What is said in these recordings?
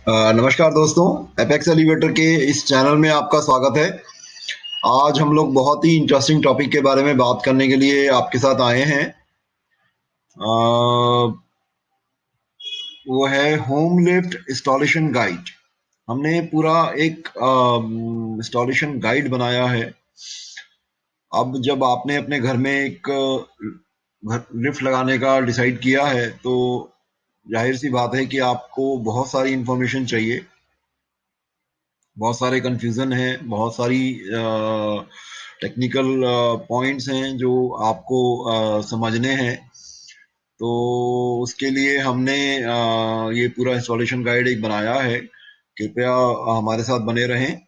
नमस्कार दोस्तों। Apex elevator के इस चैनल में आपका स्वागत है। आज हम लोग बहुत ही इंटरेस्टिंग टॉपिक के बारे में बात करने के लिए आपके साथ आए हैं। वो है होम लिफ्ट इंस्टॉलेशन गाइड। हमने पूरा एक इंस्टॉलेशन गाइड बनाया है। अब जब आपने अपने घर में एक लिफ्ट लगाने का डिसाइड किया है तो जाहिर सी बात है कि आपको बहुत सारी इंफॉर्मेशन चाहिए। बहुत सारे कंफ्यूजन है, बहुत सारी टेक्निकल पॉइंट्स हैं जो आपको समझने हैं। तो उसके लिए हमने ये पूरा इंस्टॉलेशन गाइड एक बनाया है। कृपया हमारे साथ बने रहें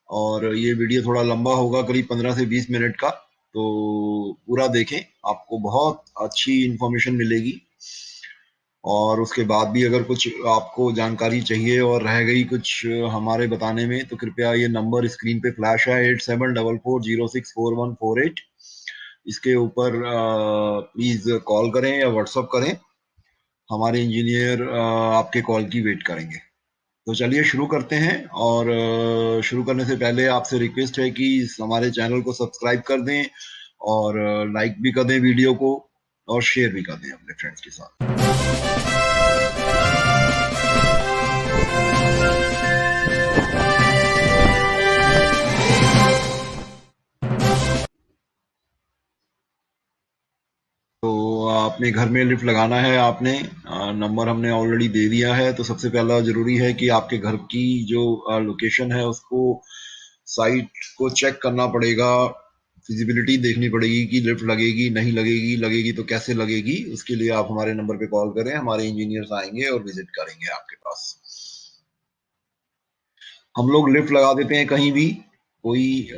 और ये वीडियो थोड़ा लंबा होगा, करीब 15 से 20 मिनट का। तो पूरा देखें, आपको बहुत अच्छी इंफॉर्मेशन मिलेगी। और उसके बाद भी अगर कुछ आपको जानकारी चाहिए और रह गई कुछ हमारे बताने में, तो कृपया ये नंबर स्क्रीन पे फ्लैश है 8744064148। इसके ऊपर प्लीज कॉल करें या व्हाट्सअप करें। हमारे इंजीनियर आपके कॉल की वेट करेंगे। तो चलिए शुरू करते हैं। और शुरू करने से पहले आपसे रिक्वेस्ट है कि हमारे चैनल को सब्सक्राइब कर दें और लाइक भी कर दें वीडियो को, और शेयर भी कर दें अपने फ्रेंड्स के साथ। तो अपने घर में लिफ्ट लगाना है आपने, नंबर हमने ऑलरेडी दे दिया है। तो सबसे पहला जरूरी है कि आपके घर की जो लोकेशन है उसको, साइट को चेक करना पड़ेगा। फिजिबिलिटी देखनी पड़ेगी कि लिफ्ट लगेगी नहीं लगेगी, लगेगी तो कैसे लगेगी। उसके लिए आप हमारे नंबर पे कॉल करें, हमारे इंजीनियर्स आएंगे और विजिट करेंगे आपके पास। हम लोग लिफ्ट लगा देते हैं कहीं भी, कोई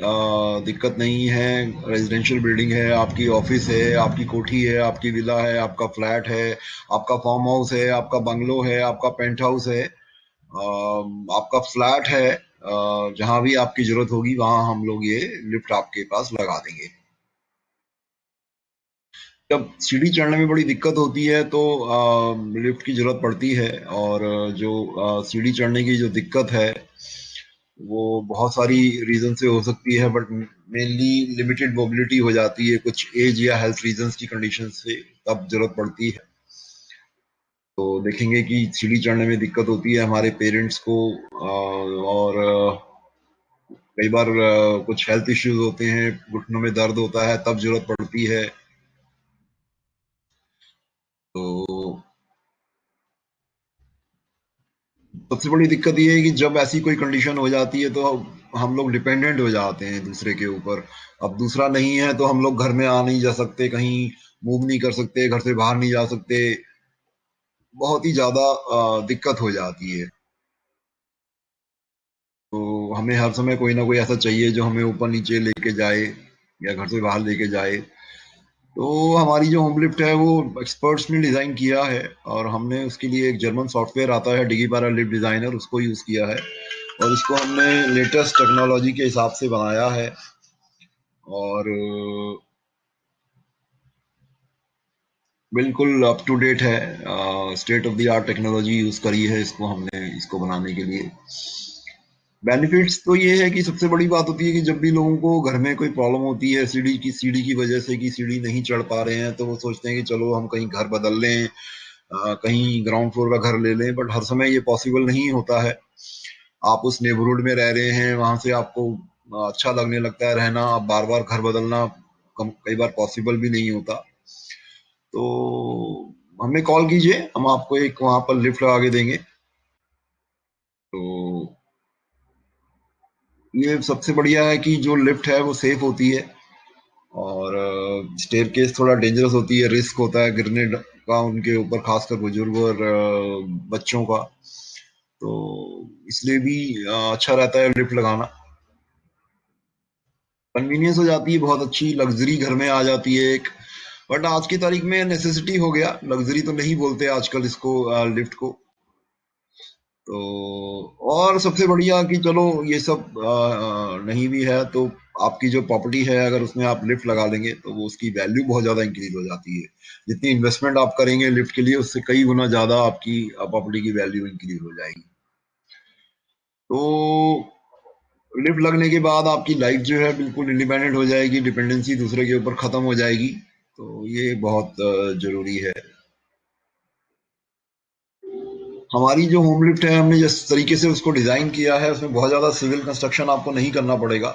दिक्कत नहीं है। रेजिडेंशियल बिल्डिंग है, आपकी ऑफिस है, आपकी कोठी है, आपकी विला है, आपका फ्लैट है, आपका फार्म हाउस है, आपका बंगलो है, आपका पेंट हाउस है, आपका फ्लैट है, जहां भी आपकी जरूरत होगी वहां हम लोग ये लिफ्ट आपके पास लगा देंगे। जब सीढ़ी चढ़ने में बड़ी दिक्कत होती है तो लिफ्ट की जरूरत पड़ती है। और जो सीढ़ी चढ़ने की जो दिक्कत है वो बहुत सारी रीजन से हो सकती है, बट मेनली लिमिटेड मोबिलिटी हो जाती है कुछ एज या हेल्थ रीजंस की कंडीशन से, तब जरूरत पड़ती है। तो देखेंगे कि सीढ़ी चढ़ने में दिक्कत होती है हमारे पेरेंट्स को, और कई बार कुछ हेल्थ इश्यूज होते हैं, घुटनों में दर्द होता है, तब जरूरत पड़ती है। तो सबसे बड़ी दिक्कत ये है कि जब ऐसी कोई कंडीशन हो जाती है तो हम लोग डिपेंडेंट हो जाते हैं दूसरे के ऊपर। अब दूसरा नहीं है तो हम लोग घर में आ नहीं जा सकते, कहीं मूव नहीं कर सकते, घर से बाहर नहीं जा सकते। बहुत ही ज्यादा दिक्कत हो जाती है। तो हमें हर समय कोई ना कोई ऐसा चाहिए जो हमें ऊपर नीचे लेके जाए या घर से बाहर लेके जाए। तो हमारी जो होम लिफ्ट है वो एक्सपर्ट्स ने डिजाइन किया है, और हमने उसके लिए एक जर्मन सॉफ्टवेयर आता है डिगीपारा लिफ्ट डिजाइनर, उसको यूज किया है। और इसको हमने लेटेस्ट टेक्नोलॉजी के हिसाब से बनाया है। और बिल्कुल अप टू डेट है, state of the art technology use करी है इसको हमने, इसको बनाने के लिए। बेनिफिट्स तो ये है कि सबसे बड़ी बात होती है कि जब भी लोगों को घर में कोई प्रॉब्लम होती है सीढ़ी की वजह से, कि सीढ़ी नहीं चढ़ पा रहे हैं, तो वो सोचते हैं कि चलो हम कहीं घर बदल लें, कहीं ग्राउंड फ्लोर का घर ले लें। बट हर समय ये पॉसिबल नहीं होता है। आप उस नेबरहुड में रह रहे हैं, वहां से आपको अच्छा लगने लगता है रहना, अब बार बार घर बदलना कई बार पॉसिबल भी नहीं होता। तो हमें कॉल कीजिए, हम आपको एक वहां पर लिफ्ट लगा के देंगे। तो ये सबसे बढ़िया है कि जो लिफ्ट है वो सेफ होती है। और स्टेयर केस थोड़ा डेंजरस होती है, रिस्क होता है गिरने का उनके ऊपर, खासकर बुजुर्ग और बच्चों का। तो इसलिए भी अच्छा रहता है लिफ्ट लगाना। कन्वीनियंस हो जाती है, बहुत अच्छी लग्जरी घर में आ जाती है एक। बट आज की तारीख में नेसेसिटी हो गया, लग्जरी तो नहीं बोलते आजकल इसको, लिफ्ट को। तो और सबसे बढ़िया कि चलो ये सब नहीं भी है तो आपकी जो प्रॉपर्टी है, अगर उसमें आप लिफ्ट लगा लेंगे तो वो उसकी वैल्यू बहुत ज्यादा इंक्रीज हो जाती है। जितनी इन्वेस्टमेंट आप करेंगे लिफ्ट के लिए, उससे कई गुना ज्यादा आपकी प्रॉपर्टी की वैल्यू इंक्रीज हो जाएगी। तो लिफ्ट लगने के बाद आपकी लाइफ जो है बिल्कुल इंडिपेंडेंट हो जाएगी, डिपेंडेंसी दूसरे के ऊपर खत्म हो जाएगी। तो ये बहुत जरूरी है। हमारी जो होम लिफ्ट है, हमने जिस तरीके से उसको डिजाइन किया है उसमें बहुत ज्यादा सिविल कंस्ट्रक्शन आपको नहीं करना पड़ेगा।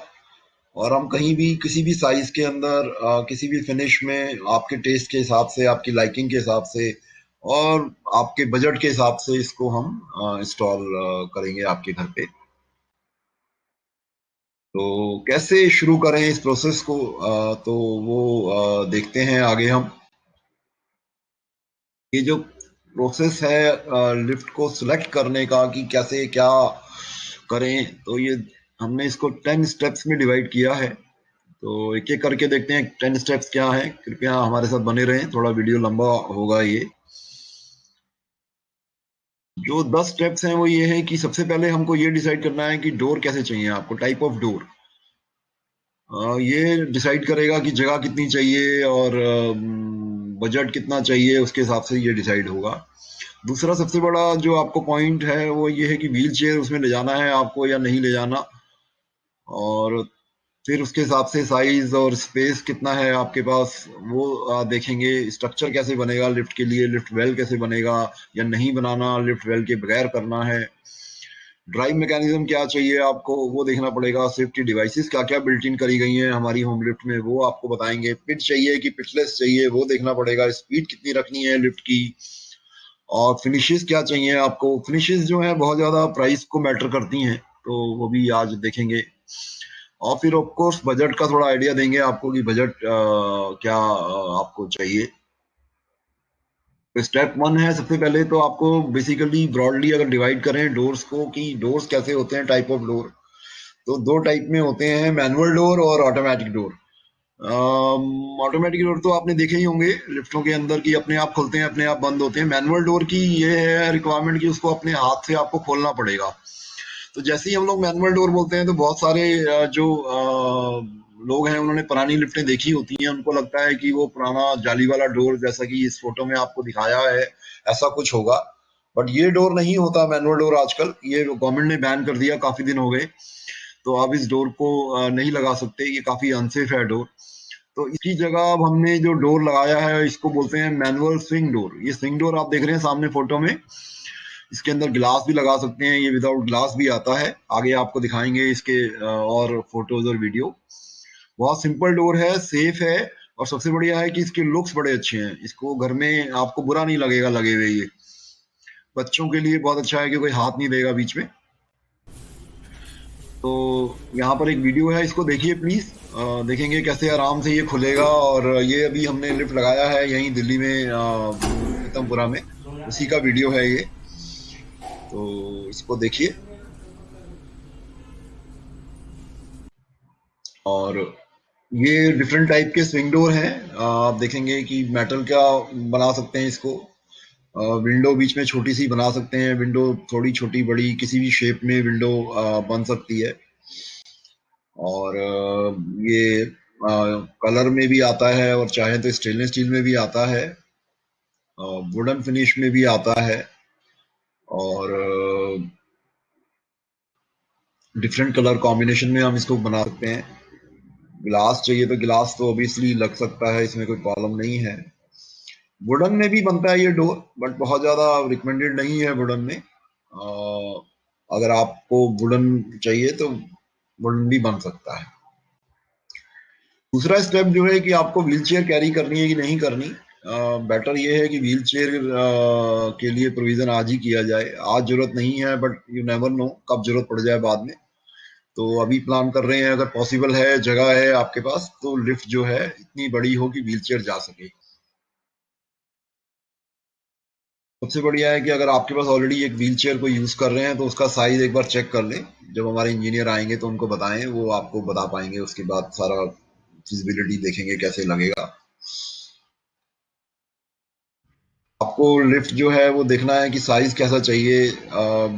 और हम कहीं भी किसी भी साइज के अंदर किसी भी फिनिश में आपके टेस्ट के हिसाब से, आपकी लाइकिंग के हिसाब से और आपके बजट के हिसाब से इसको हम इंस्टॉल करेंगे आपके घर पे। तो कैसे शुरू करें इस प्रोसेस को, तो वो देखते हैं आगे हम। ये जो प्रोसेस है लिफ्ट को सिलेक्ट करने का कि कैसे क्या करें, तो ये हमने इसको 10 स्टेप्स में डिवाइड किया है। तो एक एक करके देखते हैं 10 स्टेप्स क्या है। कृपया हमारे साथ बने रहें, थोड़ा वीडियो लंबा होगा ये। जो 10 स्टेप्स हैं वो ये है कि सबसे पहले हमको ये डिसाइड करना है कि डोर कैसे चाहिए आपको, टाइप ऑफ डोर। ये डिसाइड करेगा कि जगह कितनी चाहिए और बजट कितना चाहिए, उसके हिसाब से ये डिसाइड होगा। दूसरा सबसे बड़ा जो आपको पॉइंट है वो ये है कि व्हील चेयर उसमें ले जाना है आपको या नहीं ले जाना। और फिर उसके हिसाब से साइज और स्पेस कितना है आपके पास वो देखेंगे। स्ट्रक्चर कैसे बनेगा लिफ्ट के लिए, लिफ्ट वेल कैसे बनेगा या नहीं बनाना, लिफ्ट वेल के बगैर करना है। ड्राइव मैकेनिज्म क्या चाहिए आपको वो देखना पड़ेगा। सेफ्टी डिवाइसेस क्या क्या बिल्ट इन करी गई हैं हमारी होम लिफ्ट में वो आपको बताएंगे। पिच चाहिए कि पिचलेस चाहिए वो देखना पड़ेगा। स्पीड कितनी रखनी है लिफ्ट की। और फिनिशेस क्या चाहिए आपको। फिनिशेस जो है बहुत ज्यादा प्राइस को मैटर करती हैं, तो वो भी आज देखेंगे। और फिर ऑफ कोर्स बजट का थोड़ा आइडिया देंगे आपको कि बजट क्या आपको चाहिए। तो स्टेप वन है, सबसे पहले तो आपको बेसिकली ब्रॉडली अगर डिवाइड करें डोर्स को कि डोर्स कैसे होते हैं, टाइप ऑफ डोर। तो दो टाइप में होते हैं, मैनुअल डोर और ऑटोमेटिक डोर। ऑटोमेटिक डोर तो आपने देखे ही होंगे लिफ्टों के अंदर की अपने आप खुलते हैं अपने आप बंद होते हैं। मैनुअल डोर की ये है रिक्वायरमेंट कि उसको अपने हाथ से आपको खोलना पड़ेगा। तो जैसे ही हम लोग मैनुअल डोर बोलते हैं तो बहुत सारे जो लोग हैं उन्होंने पुरानी लिफ्टें देखी होती हैं, उनको लगता है कि वो पुराना जाली वाला डोर जैसा कि इस फोटो में आपको दिखाया है ऐसा कुछ होगा। बट ये डोर नहीं होता मैनुअल डोर। आजकल ये गवर्नमेंट ने बैन कर दिया, काफी दिन हो गए। तो आप इस डोर को नहीं लगा सकते, ये काफी अनसेफ है डोर। तो इसकी जगह अब हमने जो डोर लगाया है इसको बोलते हैं मैनुअल स्विंग डोर। ये स्विंग डोर आप देख रहे हैं सामने फोटो में, इसके अंदर गिलास भी लगा सकते हैं। ये विदाउट ग्लास भी आता है, आगे आपको दिखाएंगे इसके और फोटोज और वीडियो। बहुत सिंपल डोर है, सेफ है। और सबसे बढ़िया है कि इसके लुक्स बड़े अच्छे हैं। इसको घर में आपको बुरा नहीं लगेगा लगे हुए। ये बच्चों के लिए बहुत अच्छा है कि कोई हाथ नहीं देगा बीच में। तो यहाँ पर एक वीडियो है, इसको देखिए प्लीज। देखेंगे कैसे आराम से ये खुलेगा। और ये अभी हमने लिफ्ट लगाया है यहीं दिल्ली में पीतमपुरा में, उसी का वीडियो है ये। तो इसको देखिए। और ये डिफरेंट टाइप के स्विंग डोर हैं। आप देखेंगे कि मेटल का बना सकते हैं इसको। विंडो बीच में छोटी सी बना सकते हैं, विंडो थोड़ी छोटी बड़ी किसी भी शेप में विंडो बन सकती है। और ये कलर में भी आता है और चाहे तो स्टेनलेस स्टील में भी आता है, वुडन फिनिश में भी आता है। और डिफरेंट कलर कॉम्बिनेशन में हम इसको बना सकते हैं। ग्लास चाहिए तो ग्लास तो ऑब्वियसली लग सकता है, इसमें कोई प्रॉब्लम नहीं है। वुडन में भी बनता है ये डोर, बट बहुत ज्यादा रिकमेंडेड नहीं है वुडन में। अगर आपको वुडन चाहिए तो वुडन भी बन सकता है। दूसरा स्टेप जो है कि आपको व्हील चेयर कैरी करनी है कि नहीं करनी। बेटर ये है कि व्हील चेयर के लिए प्रोविजन आज ही किया जाए। आज जरूरत नहीं है, बट यू नेवर नो कब जरूरत पड़ जाए बाद में। तो अभी प्लान कर रहे हैं, अगर पॉसिबल है जगह है आपके पास तो लिफ्ट जो है इतनी बड़ी हो कि व्हील चेयर जा सके। सबसे बढ़िया है कि अगर आपके पास ऑलरेडी एक व्हील चेयर को यूज कर रहे हैं तो उसका साइज एक बार चेक कर लें। जब हमारे इंजीनियर आएंगे तो उनको बताएं, वो आपको बता पाएंगे। उसके बाद सारा फिजिबिलिटी देखेंगे कैसे लगेगा। आपको लिफ्ट जो है वो देखना है कि साइज कैसा चाहिए,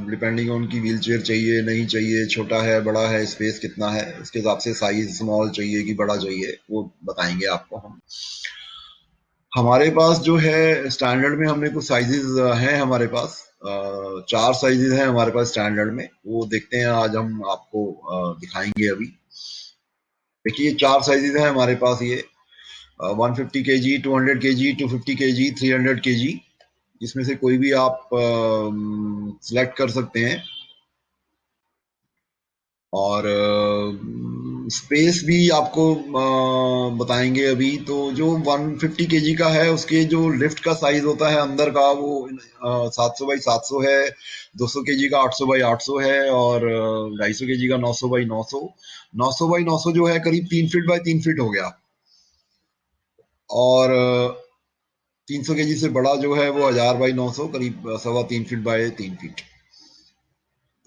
डिपेंडिंग ऑन की व्हील चेयर चाहिए नहीं चाहिए, छोटा है बड़ा है, स्पेस कितना है, उसके हिसाब से साइज स्मॉल चाहिए कि बड़ा चाहिए वो बताएंगे आपको हम। हमारे पास जो है स्टैंडर्ड में हमने कुछ साइजेस हैं हमारे पास। चार साइजेस हैं हमारे पास स्टैंडर्ड में, वो देखते हैं आज हम आपको दिखाएंगे अभी। देखिए चार साइजेस हैं हमारे पास ये 150 kg, 200 kg, 250 kg, 300 kg, इसमें से कोई भी आप सिलेक्ट कर सकते हैं। और स्पेस भी आपको बताएंगे अभी। तो जो 150 kg का है उसके जो लिफ्ट का साइज होता है अंदर का वो 700 बाई 700 है, 200 kg का 800 बाई 800 है, और 250 kg का 900 बाई 900। 900 बाई 900 जो है करीब 3 फीट बाई 3 फीट हो गया। और 300 kg से बड़ा जो है वो 1000 बाई 900, करीब 3.25 फीट बाई 3 फीट।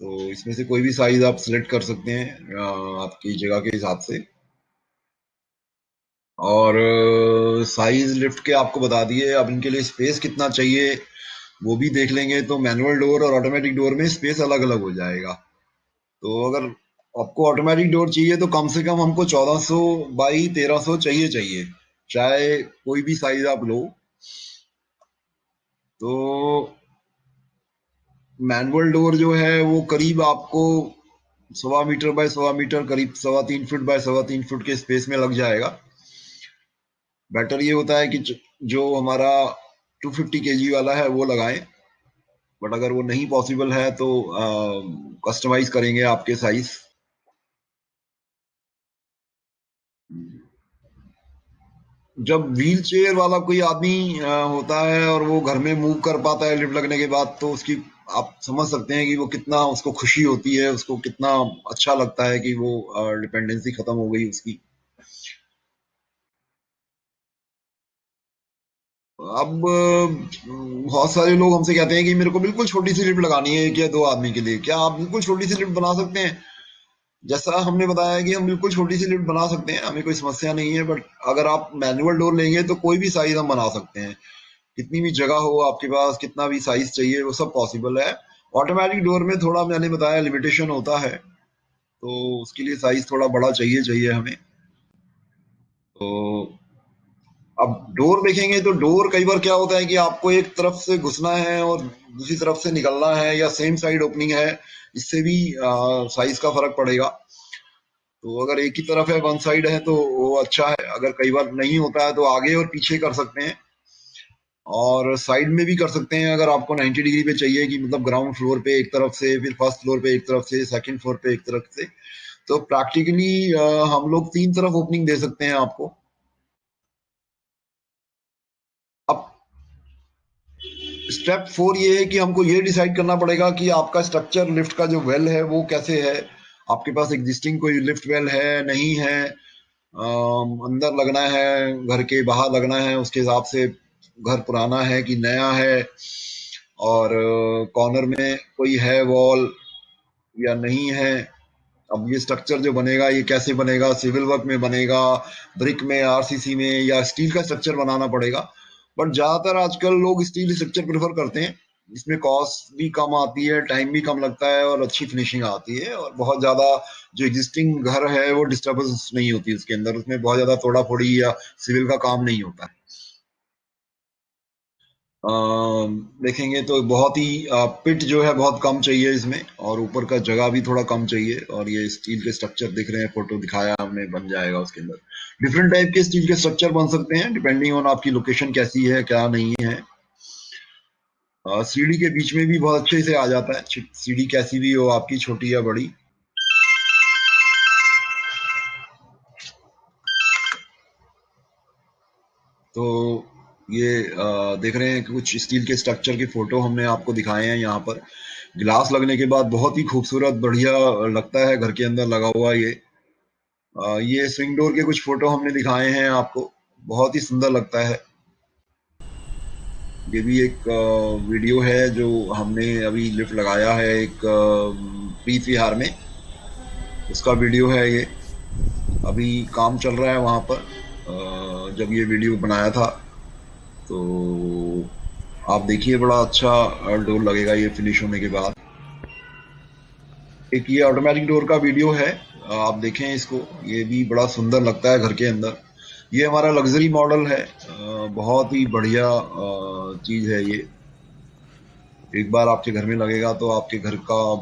तो इसमें से कोई भी साइज आप सिलेक्ट कर सकते हैं आपकी जगह के हिसाब से। और साइज लिफ्ट के आपको बता दिए। अब इनके लिए स्पेस कितना चाहिए वो भी देख लेंगे। तो मैनुअल डोर और ऑटोमेटिक डोर में स्पेस अलग अलग हो जाएगा। तो अगर आपको ऑटोमेटिक डोर चाहिए तो कम से कम हमको 1400 बाई 1300 चाहिए चाहिए, चाहे कोई भी साइज आप लो। तो मैनुअल डोर जो है वो करीब आपको 1.25 मीटर बाय 1.25 मीटर, करीब 3.25 फुट बाय 3.25 फुट के स्पेस में लग जाएगा। बेटर ये होता है कि जो हमारा 250 kg वाला है वो लगाएं। बट अगर वो नहीं पॉसिबल है तो कस्टमाइज करेंगे आपके साइज। जब व्हील चेयर वाला कोई आदमी होता है और वो घर में मूव कर पाता है लिफ्ट लगने के बाद, तो उसकी आप समझ सकते हैं कि वो कितना उसको खुशी होती है, उसको कितना अच्छा लगता है कि वो डिपेंडेंसी खत्म हो गई उसकी। अब बहुत सारे लोग हमसे कहते हैं कि मेरे को बिल्कुल छोटी सी लिफ्ट लगानी है एक या दो आदमी के लिए। क्या आप बिल्कुल छोटी सी लिफ्ट बना सकते हैं? जैसा हमने बताया कि हम बिल्कुल छोटी सी लिफ्ट बना सकते हैं, हमें कोई समस्या नहीं है। बट अगर आप मैनुअल डोर लेंगे तो कोई भी साइज हम बना सकते हैं। कितनी भी जगह हो आपके पास, कितना भी साइज चाहिए, वो सब पॉसिबल है। ऑटोमेटिक डोर में थोड़ा मैंने बताया लिमिटेशन होता है, तो उसके लिए साइज थोड़ा बड़ा चाहिए चाहिए हमें। तो अब डोर देखेंगे तो डोर कई बार क्या होता है कि आपको एक तरफ से घुसना है और दूसरी तरफ से निकलना है, या सेम साइड ओपनिंग है, इससे भी साइज का फर्क पड़ेगा। तो अगर एक ही तरफ है, वन साइड है, तो वो अच्छा है। अगर कई बार नहीं होता है तो आगे और पीछे कर सकते हैं, और साइड में भी कर सकते हैं। अगर आपको 90 डिग्री पे चाहिए कि मतलब ग्राउंड फ्लोर पे एक तरफ से, फिर फर्स्ट फ्लोर पे एक तरफ से, सेकंड फ्लोर पे एक तरफ से, तो प्रैक्टिकली हम लोग तीन तरफ ओपनिंग दे सकते हैं आपको। अब स्टेप 4 ये है कि हमको ये डिसाइड करना पड़ेगा कि आपका स्ट्रक्चर लिफ्ट का जो वेल है वो कैसे है। आपके पास एग्जिस्टिंग कोई लिफ्ट वेल है, नहीं है, अंदर लगना है, घर के बाहर लगना है, उसके हिसाब से घर पुराना है कि नया है, और कॉर्नर में कोई है वॉल या नहीं है। अब ये स्ट्रक्चर जो बनेगा ये कैसे बनेगा, सिविल वर्क में बनेगा, ब्रिक में, आरसीसी में, या स्टील का स्ट्रक्चर बनाना पड़ेगा। बट ज्यादातर आजकल लोग स्टील स्ट्रक्चर प्रेफर करते हैं। इसमें कॉस्ट भी कम आती है, टाइम भी कम लगता है, और अच्छी फिनिशिंग आती है, और बहुत ज्यादा जो एग्जिस्टिंग घर है वो डिस्टर्बेंस नहीं होती उसके अंदर, उसमें बहुत ज्यादा तोड़ा फोड़ी या सिविल का काम नहीं होता है। देखेंगे तो बहुत ही पिट जो है बहुत कम चाहिए इसमें, और ऊपर का जगह भी थोड़ा कम चाहिए। और ये स्टील के स्ट्रक्चर दिख रहे हैं, फोटो दिखाया हमने, बन जाएगा उसके अंदर। डिफरेंट टाइप के स्टील के स्ट्रक्चर बन सकते हैं डिपेंडिंग ऑन आपकी लोकेशन कैसी है, क्या नहीं है। सीढ़ी के बीच में भी बहुत अच्छे से आ जाता है, सीढ़ी कैसी भी हो आपकी, छोटी या बड़ी। तो ये देख रहे हैं कि कुछ स्टील के स्ट्रक्चर की फोटो हमने आपको दिखाए हैं यहाँ पर। ग्लास लगने के बाद बहुत ही खूबसूरत बढ़िया लगता है घर के अंदर लगा हुआ ये। ये स्विंग डोर के कुछ फोटो हमने दिखाए हैं आपको, बहुत ही सुंदर लगता है। ये भी एक वीडियो है जो हमने अभी लिफ्ट लगाया है एक प्रीत विहार में, उसका वीडियो है ये। अभी काम चल रहा है वहां पर। जब ये वीडियो बनाया था तो आप देखिए, बड़ा अच्छा डोर लगेगा ये फिनिश होने के बाद। एक ये ऑटोमेटिक डोर का वीडियो है, आप देखें इसको, ये भी बड़ा सुंदर लगता है घर के अंदर। ये हमारा लग्जरी मॉडल है, बहुत ही बढ़िया चीज है ये। एक बार आपके घर में लगेगा तो आपके घर का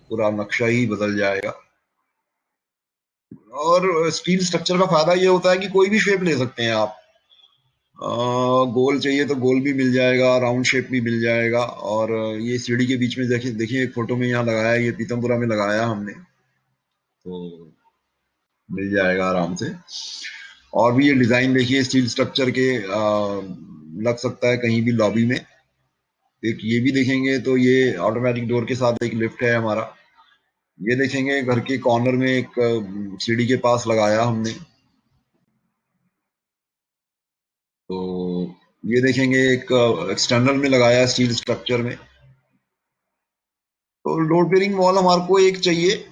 पूरा नक्शा ही बदल जाएगा। और स्टील स्ट्रक्चर का फायदा ये होता है कि कोई भी शेप ले सकते हैं आप। गोल चाहिए तो गोल भी मिल जाएगा, राउंड शेप भी मिल जाएगा। और ये सीढ़ी के बीच में देखिए देखिए एक फोटो में यहाँ लगाया है, ये पीतमपुरा में लगाया हमने, तो मिल जाएगा आराम से। और भी ये डिजाइन देखिए स्टील स्ट्रक्चर के लग सकता है कहीं भी लॉबी में। एक ये भी देखेंगे तो ये ऑटोमेटिक डोर के साथ एक लिफ्ट है हमारा। ये देखेंगे घर के कॉर्नर में एक सीढ़ी के पास लगाया हमने। तो ये देखेंगे एक एक्सटर्नल में लगाया स्टील स्ट्रक्चर में। तो लोड बेरिंग वॉल हमारे को एक चाहिए।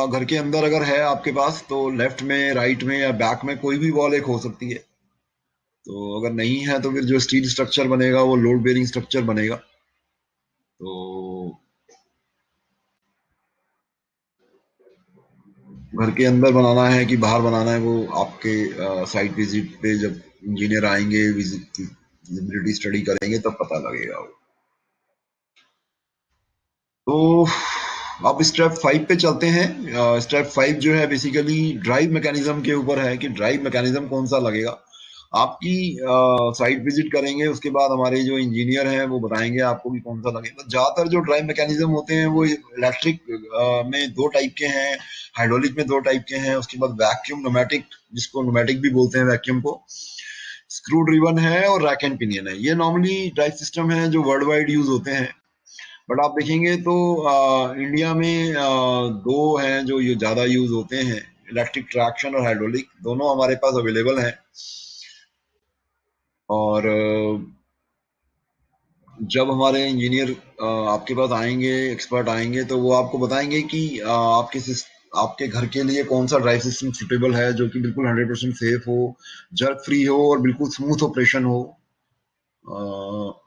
घर के अंदर अगर है आपके पास तो लेफ्ट में, राइट में या बैक में कोई भी वॉल एक हो सकती है। तो अगर नहीं है तो फिर जो स्टील स्ट्रक्चर बनेगा वो लोड बेरिंग स्ट्रक्चर बनेगा। तो घर के अंदर बनाना है कि बाहर बनाना है, वो आपके साइट विजिट पे जब इंजीनियर आएंगे, विजिबिलिटी स्टडी करेंगे तब पता लगेगा वो। तो अब स्टेप 5 पे चलते हैं। स्टेप 5 जो है बेसिकली ड्राइव मैकेनिज्म के ऊपर है कि ड्राइव मैकेनिज्म कौन सा लगेगा। आपकी साइट विजिट करेंगे, उसके बाद हमारे जो इंजीनियर हैं वो बताएंगे आपको कि कौन सा लगेगा। ज्यादातर जो ड्राइव मैकेनिज्म होते हैं वो इलेक्ट्रिक में दो टाइप के हैं, हाइड्रोलिक में दो टाइप के हैं, उसके बाद वैक्यूम न्यूमेटिक, जिसको न्यूमेटिक भी बोलते हैं वैक्यूम को, स्क्रू ड्रिवन है और रैक एंड पिनियन है। ये नॉर्मली ड्राइव सिस्टम है जो वर्ल्ड वाइड यूज होते हैं। बट आप देखेंगे तो इंडिया में दो हैं जो ये ज्यादा यूज होते हैं, इलेक्ट्रिक ट्रैक्शन और हाइड्रोलिक, दोनों हमारे पास अवेलेबल हैं। और जब हमारे इंजीनियर आपके पास आएंगे, एक्सपर्ट आएंगे, तो वो आपको बताएंगे कि आपके घर के लिए कौन सा ड्राइव सिस्टम सुटेबल है जो कि बिल्कुल 100% सेफ हो, जर्क फ्री हो और बिल्कुल स्मूथ ऑपरेशन हो। अ,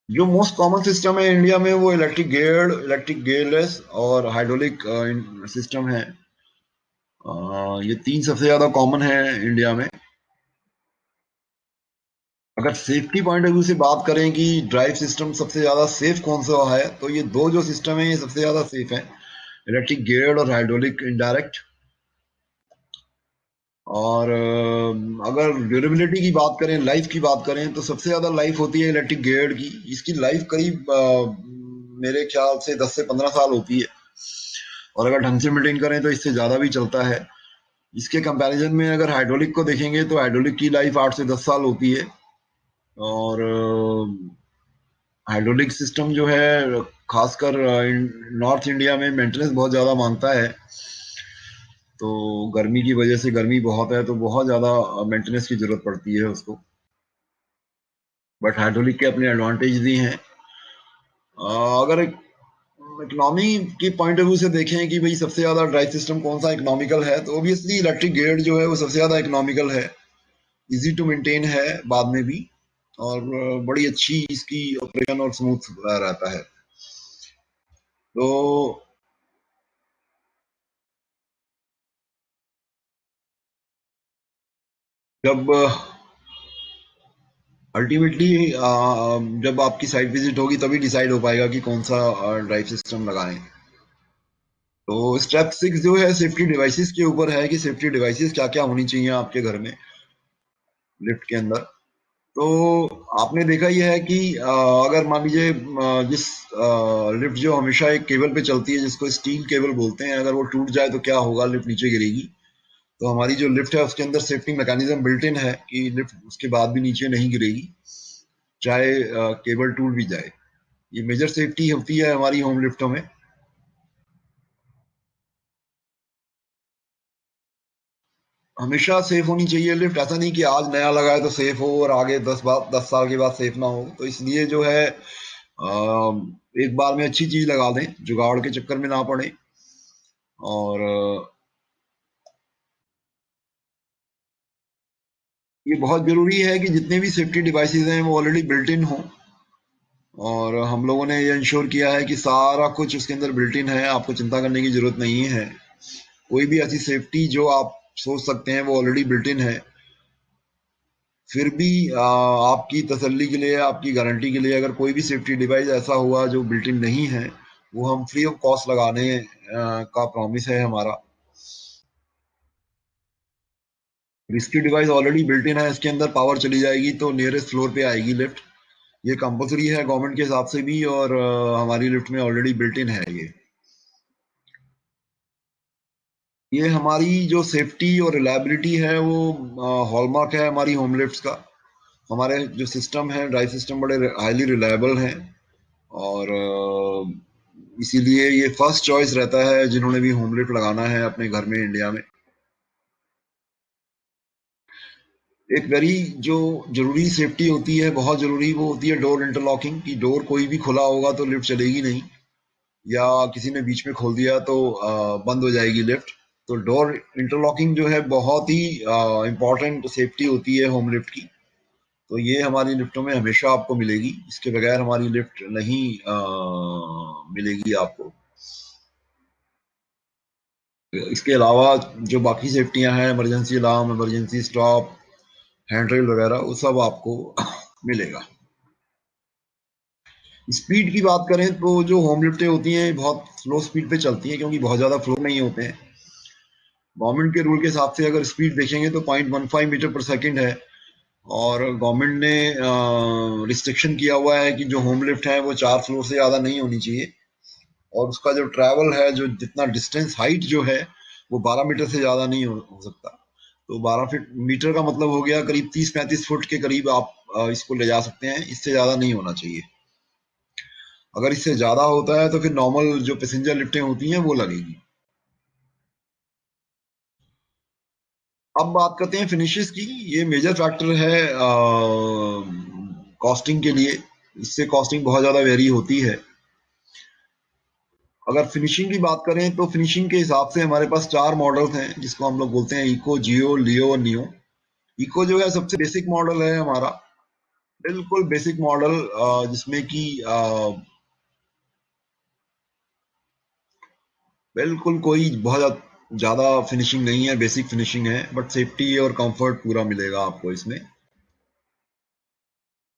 जो मोस्ट कॉमन सिस्टम है इंडिया में वो इलेक्ट्रिक गेयरलेस और हाइड्रोलिक सिस्टम है। ये तीन सबसे ज्यादा कॉमन है इंडिया में। अगर सेफ्टी पॉइंट ऑफ व्यू से बात करें कि ड्राइव सिस्टम सबसे ज्यादा सेफ कौन सा है, तो ये दो जो सिस्टम है ये सबसे ज्यादा सेफ है, इलेक्ट्रिक गेयर्ड और हाइड्रोलिक इनडायरेक्ट। और अगर ड्यूरेबिलिटी की बात करें, लाइफ की बात करें, तो सबसे ज्यादा लाइफ होती है इलेक्ट्रिक गेयर्ड की। इसकी लाइफ करीब मेरे ख्याल से 10 से 15 साल होती है। और अगर ढंग से मेंटेन करें तो इससे ज्यादा भी चलता है। इसके कंपैरिजन में अगर हाइड्रोलिक को देखेंगे तो हाइड्रोलिक की लाइफ 8 से 10 साल होती है। और हाइड्रोलिक सिस्टम जो है खासकर नॉर्थ इंडिया में मेंटेनेंस बहुत ज़्यादा मांगता है। तो गर्मी की वजह से, गर्मी बहुत है तो बहुत ज़्यादा मेंटेनेंस की ज़रूरत पड़ती है उसको। बट हाइड्रोलिक के अपने एडवांटेज भी हैं। अगर इकोनॉमी के पॉइंट ऑफ व्यू से देखें कि भाई सबसे ज़्यादा ड्राइव सिस्टम कौन सा इकोनॉमिकल है, तो ऑब्वियसली इलेक्ट्रिक गेयर्ड जो है वो सबसे ज़्यादा इकोनॉमिकल है, इजी टू मेंटेन है बाद में भी, और बड़ी अच्छी इसकी ऑपरेशन और स्मूथ रहता है। तो जब अल्टीमेटली जब आपकी साइट विजिट होगी तभी डिसाइड हो पाएगा कि कौन सा ड्राइव सिस्टम लगाएं। तो स्टेप 6 जो है सेफ्टी डिवाइसेस के ऊपर है कि सेफ्टी डिवाइसेस क्या क्या होनी चाहिए आपके घर में लिफ्ट के अंदर। तो आपने देखा ही है कि अगर मान लीजिए जिस लिफ्ट जो हमेशा एक केबल पे चलती है जिसको स्टील केबल बोलते हैं, अगर वो टूट जाए तो क्या होगा, लिफ्ट नीचे गिरेगी। तो हमारी जो लिफ्ट है उसके अंदर सेफ्टी मैकेनिज्म बिल्ट इन है कि लिफ्ट उसके बाद भी नीचे नहीं गिरेगी, चाहे केबल टूट भी जाए। ये मेजर सेफ्टी होती है हमारी होम लिफ्टों में। हमेशा सेफ होनी चाहिए लिफ्ट, ऐसा नहीं कि आज नया लगा है तो सेफ हो और आगे 10 साल के बाद सेफ ना हो। तो इसलिए जो है एक बार में अच्छी चीज लगा दें, जुगाड़ के चक्कर में ना पड़े। और ये बहुत जरूरी है कि जितने भी सेफ्टी डिवाइसेस हैं वो ऑलरेडी बिल्ट इन हो। और हम लोगों ने ये इंश्योर किया है कि सारा कुछ उसके अंदर बिल्ट इन है, आपको चिंता करने की जरूरत नहीं है। कोई भी ऐसी सेफ्टी जो आप सोच सकते हैं वो ऑलरेडी बिल्ट इन है। फिर भी आपकी तसल्ली के लिए, आपकी गारंटी के लिए, अगर कोई भी सेफ्टी डिवाइस ऐसा हुआ जो बिल्ट इन नहीं है, वो हम फ्री ऑफ कॉस्ट लगाने का प्रॉमिस है हमारा। Risky device already built in है, इसके अंदर पावर चली जाएगी तो नियरेस्ट फ्लोर पे आएगी लिफ्ट। ये कंपलसरी है गवर्नमेंट के हिसाब से भी, और हमारी लिफ्ट में ऑलरेडी बिल्ट इन है ये हमारी जो सेफ्टी और रिलायबिलिटी है वो हॉलमार्क है हमारी होम लिफ्ट्स का। हमारे जो सिस्टम है, ड्राइव सिस्टम, बड़े हाईली रिलायबल हैं, और इसीलिए ये फर्स्ट चॉइस रहता है जिन्होंने भी होम लिफ्ट लगाना है अपने घर में इंडिया में। एक वेरी जो जरूरी सेफ्टी होती है, बहुत जरूरी, वो होती है डोर इंटरलॉकिंग की। डोर कोई भी खुला होगा तो लिफ्ट चलेगी नहीं, या किसी ने बीच में खोल दिया तो बंद हो जाएगी लिफ्ट। तो डोर इंटरलॉकिंग जो है बहुत ही इंपॉर्टेंट सेफ्टी होती है होम लिफ्ट की। तो ये हमारी लिफ्टों में हमेशा आपको मिलेगी, इसके बगैर हमारी लिफ्ट नहीं मिलेगी आपको। इसके अलावा जो बाकी सेफ्टियां हैं, emergency alarm, emergency stop, hand rail वगैरह, वो सब आपको मिलेगा। स्पीड की बात करें तो जो होम लिफ्टें होती हैं बहुत स्लो स्पीड पे चलती हैं, क्योंकि बहुत ज्यादा फ्लो नहीं होते हैं। गवर्नमेंट के रूल के हिसाब से अगर स्पीड देखेंगे तो 0.15 मीटर पर सेकंड है, और गवर्नमेंट ने रिस्ट्रिक्शन किया हुआ है कि जो होम लिफ्ट है वो 4 फ्लोर से ज्यादा नहीं होनी चाहिए, और उसका जो ट्रैवल है, जो जितना डिस्टेंस, हाइट जो है, वो 12 मीटर से ज्यादा नहीं हो सकता। तो 12 फीट मीटर का मतलब हो गया करीब 30-35 फुट के करीब आप इसको ले जा सकते हैं, इससे ज्यादा नहीं होना चाहिए। अगर इससे ज्यादा होता है तो फिर नॉर्मल जो पैसेंजर लिफ्टें होती हैं वो लगेगी। अब बात करते हैं फिनिशेस की। ये मेजर फैक्टर है कॉस्टिंग के लिए। इससे कॉस्टिंग बहुत ज्यादा वेरी होती है। अगर फिनिशिंग की बात करें तो फिनिशिंग के हिसाब से हमारे पास 4 मॉडल्स हैं, जिसको हम लोग बोलते हैं इको, जियो, लियो और नियो। इको जो है सबसे बेसिक मॉडल है हमारा, बिल्कुल बेसिक मॉडल, जिसमें कि बिल्कुल कोई बहुत ज्यादा फिनिशिंग नहीं है, बेसिक फिनिशिंग है, बट सेफ्टी और कंफर्ट पूरा मिलेगा आपको इसमें।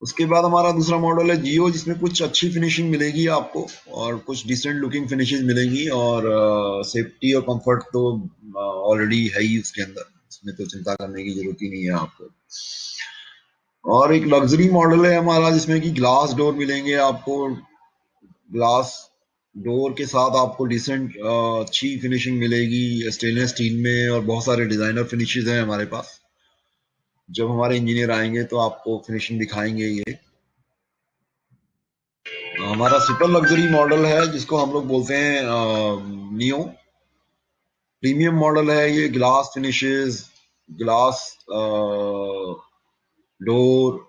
उसके बाद हमारा दूसरा मॉडल है जियो, जिसमें कुछ अच्छी फिनिशिंग मिलेगी आपको, और कुछ डिसेंट लुकिंग फिनिशेस मिलेंगी, और सेफ्टी और कंफर्ट तो ऑलरेडी है ही उसके अंदर, इसमें तो चिंता करने की जरूरत ही नहीं है आपको। और एक लग्जरी मॉडल है हमारा, जिसमें कि ग्लास डोर मिलेंगे आपको। ग्लास डोर के साथ आपको डिसेंट अच्छी फिनिशिंग मिलेगी स्टेनलेस स्टील में, और बहुत सारे डिजाइनर फिनिशेस हैं हमारे पास। जब हमारे इंजीनियर आएंगे तो आपको फिनिशिंग दिखाएंगे ये। हमारा सुपर लग्जरी मॉडल है जिसको हम लोग बोलते हैं नियो। प्रीमियम मॉडल है ये, glass finishes, glass door,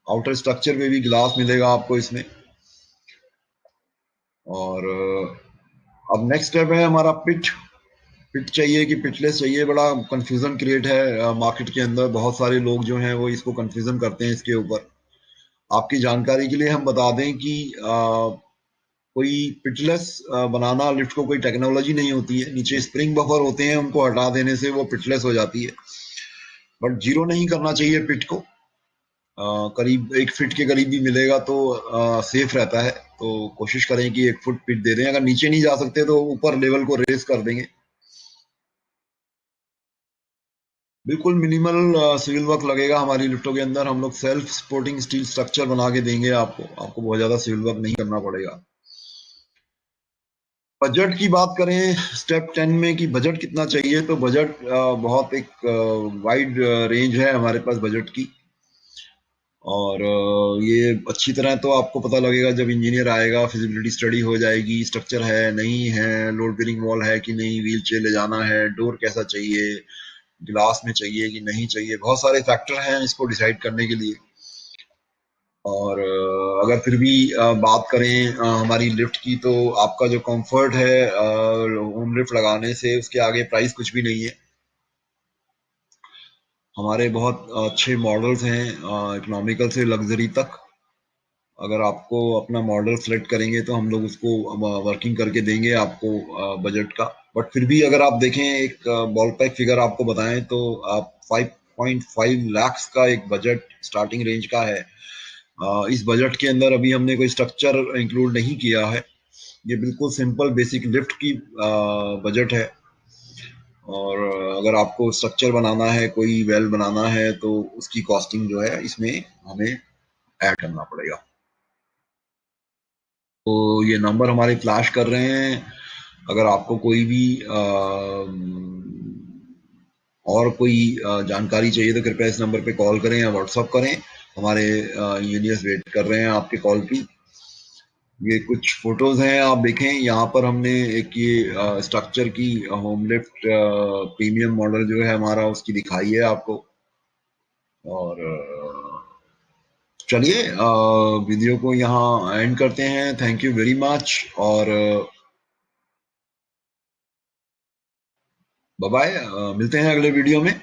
outer structure में भी ग्लास मिलेगा आपको इसमें। और अब नेक्स्ट स्टेप है हमारा पिट। पिट चाहिए कि पिटलेस चाहिए, बड़ा कंफ्यूजन क्रिएट है मार्केट के अंदर। बहुत सारे लोग जो हैं वो इसको कंफ्यूजन करते हैं इसके ऊपर। आपकी जानकारी के लिए हम बता दें कि कोई पिटलेस बनाना लिफ्ट को कोई टेक्नोलॉजी नहीं होती है। नीचे स्प्रिंग बफर होते हैं, उनको हटा देने से वो पिटलेस हो जाती है। बट जीरो नहीं करना चाहिए पिट को। करीब 1 फीट के करीब भी मिलेगा तो सेफ रहता है। तो कोशिश करें कि 1 फुट पिट दे दें। अगर नीचे नहीं जा सकते तो ऊपर लेवल को रेस कर देंगे। बिल्कुल मिनिमल सिविल वर्क लगेगा हमारी लिफ्टों के अंदर। हम लोग सेल्फ सपोर्टिंग स्टील स्ट्रक्चर बना के देंगे आपको। आपको बहुत ज्यादा सिविल वर्क नहीं करना पड़ेगा। बजट की बात करें स्टेप 10 में कि बजट कितना चाहिए, तो बजट बहुत एक वाइड रेंज है हमारे पास बजट की। और ये अच्छी तरह तो आपको पता लगेगा जब इंजीनियर आएगा, फिजिबिलिटी स्टडी हो जाएगी, स्ट्रक्चर है नहीं है, लोड बेरिंग वॉल है कि नहीं, व्हील चेयर ले जाना है, डोर कैसा चाहिए, ग्लास में चाहिए कि नहीं चाहिए। बहुत सारे फैक्टर हैं इसको डिसाइड करने के लिए। और अगर फिर भी बात करें हमारी लिफ्ट की, तो आपका जो कंफर्ट है होम लिफ्ट लगाने से, उसके आगे प्राइस कुछ भी नहीं है। हमारे बहुत अच्छे मॉडल्स हैं इकोनॉमिकल से लग्जरी तक। अगर आपको अपना मॉडल सेलेक्ट करेंगे तो हम लोग उसको वर्किंग करके देंगे आपको बजट का। बट फिर भी अगर आप देखें, एक बॉल पैक फिगर आपको बताएं, तो आप 8.5 लाख का एक बजट स्टार्टिंग रेंज का है। इस बजट के अंदर अभी हमने कोई स्ट्रक्चर इंक्लूड नहीं किया है। ये बिल्कुल सिंपल बेसिक लिफ्ट की बजट है। और अगर आपको स्ट्रक्चर बनाना है, कोई वेल बनाना है, तो उसकी कॉस्टिंग जो है इसमें हमें ऐड करना पड़ेगा। तो ये नंबर हमारे फ्लैश कर रहे हैं। अगर आपको कोई भी और कोई जानकारी चाहिए तो कृपया इस नंबर पे कॉल करें या व्हाट्सअप करें। हमारे इंजीनियर्स वेट कर रहे हैं आपके कॉल की। ये कुछ फोटोज हैं, आप देखें यहाँ पर हमने एक ये स्ट्रक्चर की होम लिफ्ट प्रीमियम मॉडल जो है हमारा, उसकी दिखाई है आपको। और चलिए वीडियो को यहाँ एंड करते हैं। थैंक यू वेरी मच और बाय बाय। मिलते हैं अगले वीडियो में।